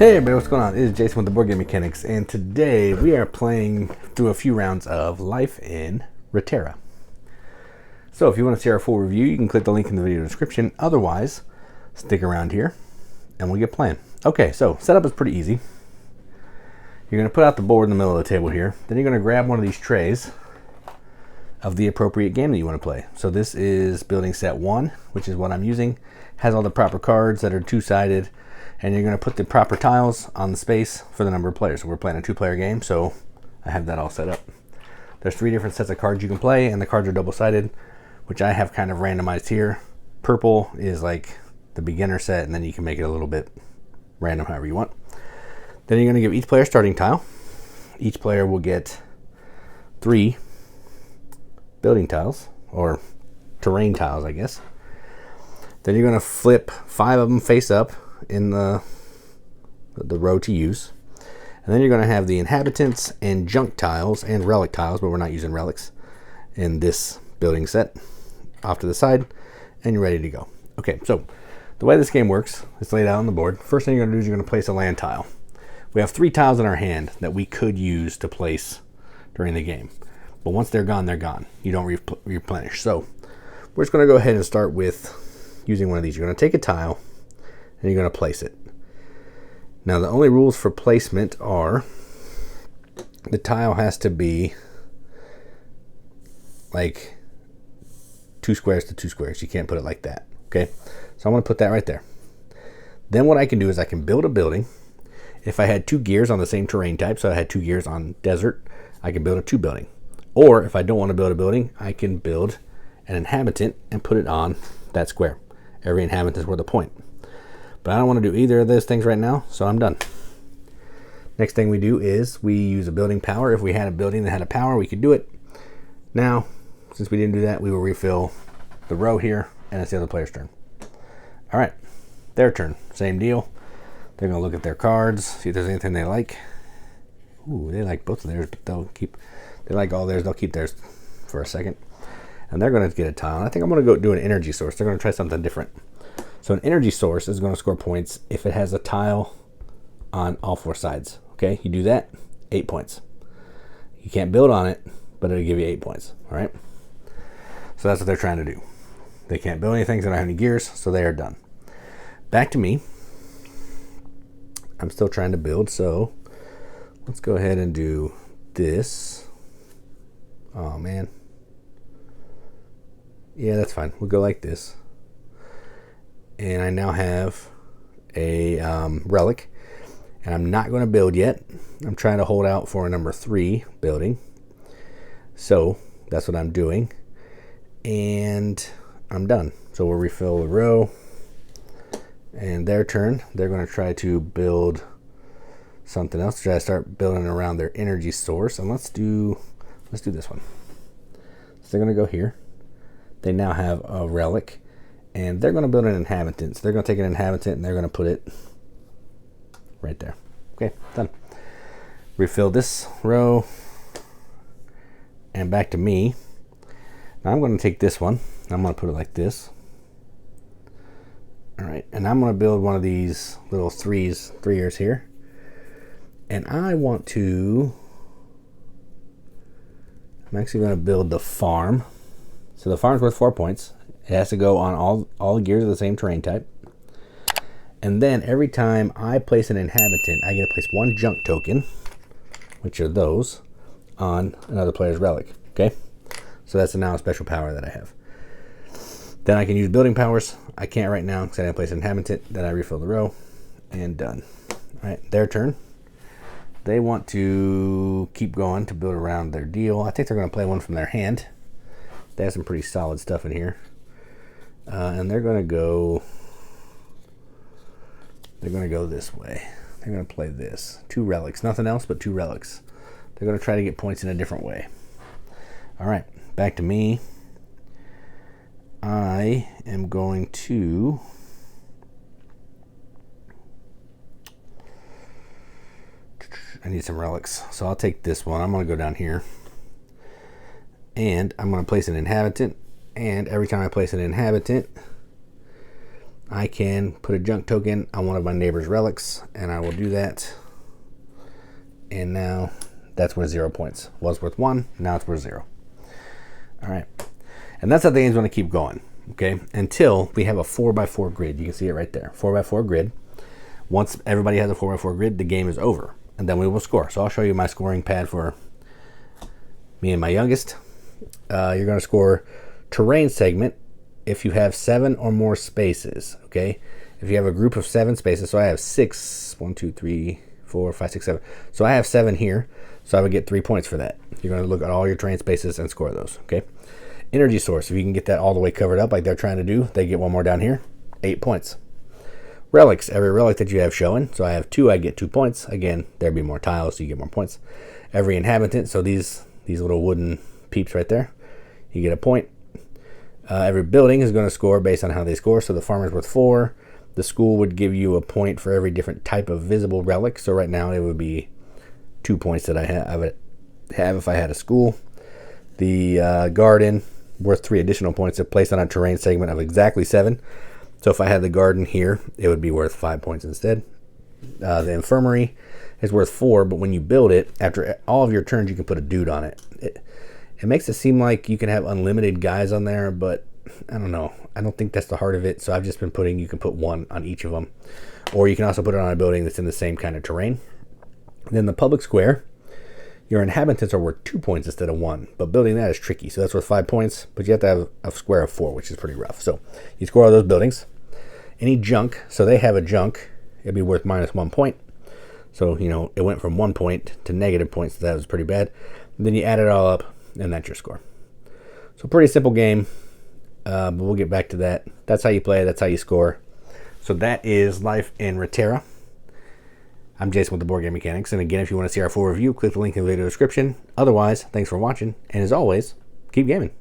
Hey everybody, what's going on? It is Jason with the Board Game Mechanics, and today we are playing through a few rounds of Life in Reterra. So if you want to see our full review, you can click the link in the video description. Otherwise, stick around here and we'll get playing. Okay, so setup is pretty easy. You're going to put out the board in the middle of the table here. Then you're going to grab one of these trays of the appropriate game that you want to play. So this is building set 1, which is what I'm using. Has all the proper cards that are two-sided. And you're going to put the proper tiles on the space for the number of players. So we're playing a 2-player game, so I have that all set up. There's 3 different sets of cards you can play, and the cards are double-sided, which I have kind of randomized here. Purple is like the beginner set, and then you can make it a little bit random however you want. Then you're going to give each player a starting tile. Each player will get 3 building tiles, or terrain tiles, I guess. Then you're going to flip 5 of them face up in the row to use, and then you're going to have the inhabitants and junk tiles and relic tiles, but we're not using relics in this building set, off to the side, and you're ready to go. Okay, so the way this game works, it's laid out on the board. First thing you're going to do is you're going to place a land tile. We have 3 tiles in our hand that we could use to place during the game, but once they're gone, they're gone. You don't replenish. So we're just going to go ahead and start with using one of these. You're going to take a tile and you're going to place it. Now the only rules for placement are the tile has to be like 2 squares to 2 squares. You can't put it like that. Okay, so I'm going to put that right there. Then what I can do is I can build a building. If I had 2 gears on the same terrain type, so I had 2 gears on desert, I can build a 2 building. Or if I don't want to build a building, I can build an inhabitant and put it on that square. Every inhabitant is worth a point. But I don't want to do either of those things right now, so I'm done. Next thing we do is we use a building power. If we had a building that had a power, we could do it. Now, since we didn't do that, we will refill the row here, and it's the other player's turn. All right, their turn. Same deal. They're going to look at their cards, see if there's anything they like. Ooh, they like both of theirs, but they like all theirs. They'll keep theirs for a second. And they're going to get a tile. And I think I'm going to go do an energy source. They're going to try something different. So an energy source is going to score points if it has a tile on all 4 sides. Okay, you do that, 8 points. You can't build on it, but it'll give you 8 points. All right. So that's what they're trying to do. They can't build anything, they don't have any gears, so they are done. Back to me. I'm still trying to build, so let's go ahead and do this. Oh man. Yeah, that's fine. We'll go like this. And I now have a relic, and I'm not going to build yet. I'm trying to hold out for a number 3 building. So that's what I'm doing, and I'm done. So we'll refill the row, and their turn. They're going to try to build something else. Try to start building around their energy source, and let's do this one. So they're going to go here. They now have a relic. And they're going to build an inhabitant. So they're going to take an inhabitant and they're going to put it right there. Okay, done. Refill this row. And back to me. Now I'm going to take this one. I'm going to put it like this. All right, and I'm going to build one of these little threeers here. And I want to... I'm actually going to build the farm. So the farm's worth 4 points. It has to go on all gears of the same terrain type. And then every time I place an inhabitant, I get to place 1 junk token, which are those, on another player's relic. Okay? So that's now a special power that I have. Then I can use building powers. I can't right now because I didn't place an inhabitant. Then I refill the row, and done. All right, their turn. They want to keep going to build around their deal. I think they're going to play one from their hand. They have some pretty solid stuff in here. And they're going to go this way. They're going to play this. 2 relics. Nothing else but 2 relics. They're going to try to get points in a different way. All right. Back to me. I am going to... I need some relics. So I'll take this one. I'm going to go down here. And I'm going to place an inhabitant. And every time I place an inhabitant, I can put a junk token on one of my neighbor's relics, and I will do that. And now that's worth 0 points. Was worth 1, now it's worth 0. All right. And that's how the game's going to keep going, okay, until we have a 4x4 grid. You can see it right there, 4x4 grid. Once everybody has a 4x4 grid, the game is over, and then we will score. So I'll show you my scoring pad for me and my youngest. You're going to score terrain segment if you have 7 or more spaces, okay? If you have a group of 7 spaces, so I have 6, 1, 2, 3, 4, 5, 6, 7. So I have 7 here, so I would get 3 points for that. You're going to look at all your terrain spaces and score those, okay? Energy source, if you can get that all the way covered up like they're trying to do, they get 1 more down here, 8 points. Relics, every relic that you have showing, so I have 2, I get 2 points. Again, there'd be more tiles, so you get more points. Every inhabitant, so these little wooden peeps right there, you get a point. Every building is going to score based on how they score, so the farmer's worth 4. The school would give you a point for every different type of visible relic, so right now it would be 2 points that I would have if I had a school. The garden, worth 3 additional points if placed on a terrain segment of exactly 7. So if I had the garden here, it would be worth 5 points instead. The infirmary is worth 4, but when you build it, after all of your turns, you can put a dude on it. It makes it seem like you can have unlimited guys on there, but I don't know. I don't think that's the heart of it, so I've just been putting, you can put 1 on each of them. Or you can also put it on a building that's in the same kind of terrain. Then the public square, your inhabitants are worth 2 points instead of 1, but building that is tricky, so that's worth 5 points, but you have to have a square of 4, which is pretty rough. So you score all those buildings. Any junk, so they have a junk, it'd be worth -1 point. So, you know, it went from 1 point to negative points, so that was pretty bad. And then you add it all up, and that's your score. So pretty simple game, but we'll get back to that. That's how you play, that's how you score. So that is Life in Reterra. I'm Jason with the Board Game Mechanics, and again, if you want to see our full review, click the link in the video description. Otherwise, thanks for watching, and as always, keep gaming.